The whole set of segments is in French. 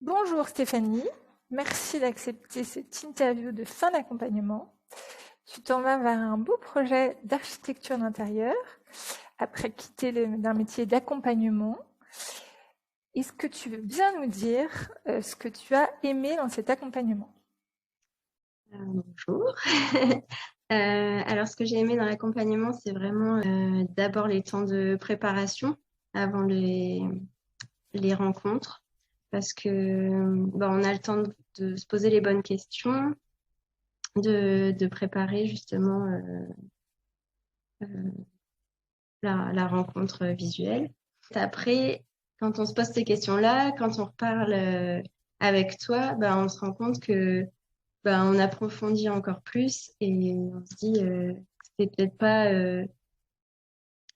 Bonjour Stéphanie, merci d'accepter cette interview de fin d'accompagnement. Tu t'en vas vers un beau projet d'architecture d'intérieur après quitter d'un métier d'accompagnement. Est-ce que tu veux bien nous dire ce que tu as aimé dans cet accompagnement? Bonjour. Alors, ce que j'ai aimé dans l'accompagnement, c'est vraiment d'abord les temps de préparation avant les rencontres, parce que on a le temps de se poser les bonnes questions, de préparer justement la rencontre visuelle. Après, quand on se pose ces questions-là, quand on reparle avec toi, on se rend compte que on approfondit encore plus et on se dit c'est peut-être pas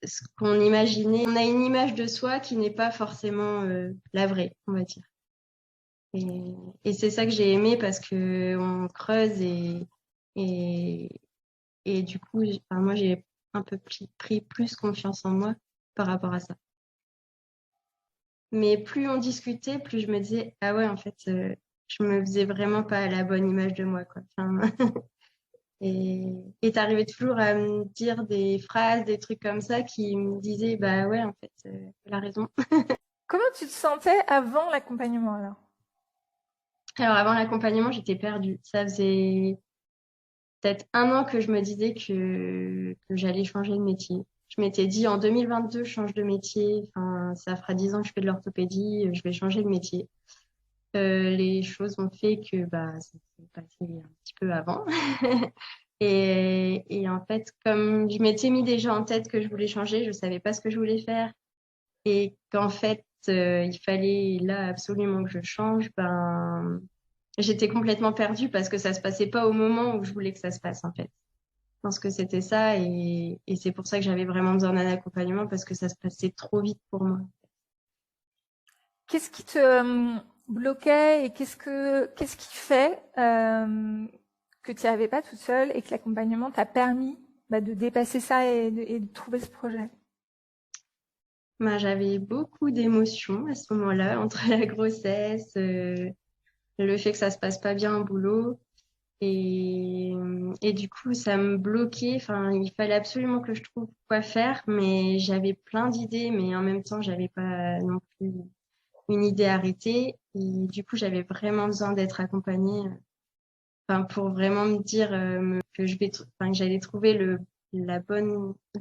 ce qu'on imaginait. On a une image de soi qui n'est pas forcément la vraie, on va dire. Et c'est ça que j'ai aimé parce que on creuse et, et du coup, moi j'ai un peu pris plus confiance en moi par rapport à ça. Mais plus on discutait, plus je me disais ah ouais en fait je me faisais vraiment pas la bonne image de moi quoi. Enfin, et t'arrivais toujours à me dire des phrases, des trucs comme ça qui me disaient, bah ouais, en fait, elle a raison. Comment tu te sentais avant l'accompagnement alors? Alors avant l'accompagnement, j'étais perdue. Ça faisait peut-être 1 an que je me disais que j'allais changer de métier. Je m'étais dit en 2022, je change de métier. Enfin, ça fera 10 ans que je fais de l'orthopédie, je vais changer de métier. Les choses ont fait que ça s'est passé un petit peu avant. Et en fait, comme je m'étais mis déjà en tête que je voulais changer, je savais pas ce que je voulais faire et qu'en fait, il fallait là absolument que je change, j'étais complètement perdue parce que ça se passait pas au moment où je voulais que ça se passe en fait. Je pense que c'était ça et c'est pour ça que j'avais vraiment besoin d'un accompagnement parce que ça se passait trop vite pour moi. Qu'est-ce qui te bloquait et qu'est-ce qui fait que tu n'y arrivais pas toute seule et que l'accompagnement t'a permis de dépasser ça et de trouver ce projet? J'avais beaucoup d'émotions à ce moment-là, entre la grossesse, le fait que ça se passe pas bien au boulot. Et du coup, ça me bloquait. Enfin, il fallait absolument que je trouve quoi faire, mais j'avais plein d'idées, mais en même temps, j'avais pas non plus une idée arrêtée. Et du coup, j'avais vraiment besoin d'être accompagnée, pour vraiment me dire que que j'allais trouver le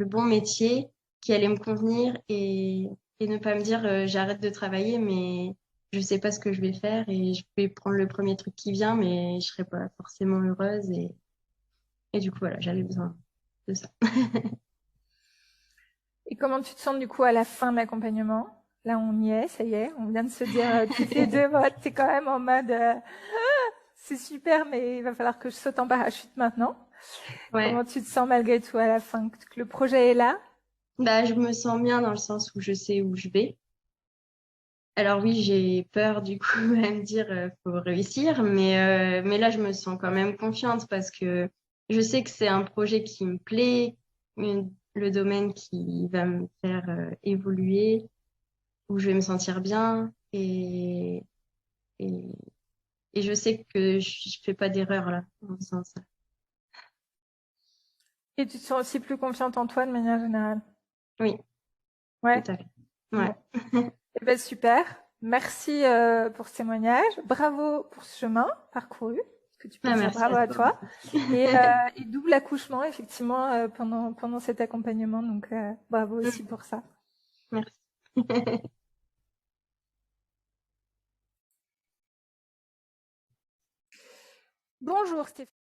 bon métier qui allait me convenir et ne pas me dire j'arrête de travailler, mais je sais pas ce que je vais faire et je vais prendre le premier truc qui vient, mais je serai pas forcément heureuse et du coup voilà, j'avais besoin de ça. Et comment tu te sens du coup à la fin de l'accompagnement? Là, on y est, ça y est, on vient de se dire toutes les deux, t'es quand même en mode c'est super, mais il va falloir que je saute en parachute maintenant. Ouais, Comment tu te sens malgré tout à la fin, que le projet est là? je me sens bien dans le sens où je sais où je vais. Alors oui, j'ai peur du coup à me dire faut réussir, mais là je me sens quand même confiante parce que je sais que c'est un projet qui me plaît, le domaine qui va me faire évoluer, où je vais me sentir bien et, et je sais que je fais pas d'erreur là en faisant ça. Et tu te sens aussi plus confiante en toi de manière générale? Oui, tout Ouais. à fait. Bon. Ouais. Eh ben super. Merci pour ce témoignage. Bravo pour ce chemin parcouru. Que tu peux dire Merci bravo à à toi toi. aussi. Et double accouchement effectivement pendant cet accompagnement. Donc bravo aussi pour ça. Merci. Bonjour Stéphane.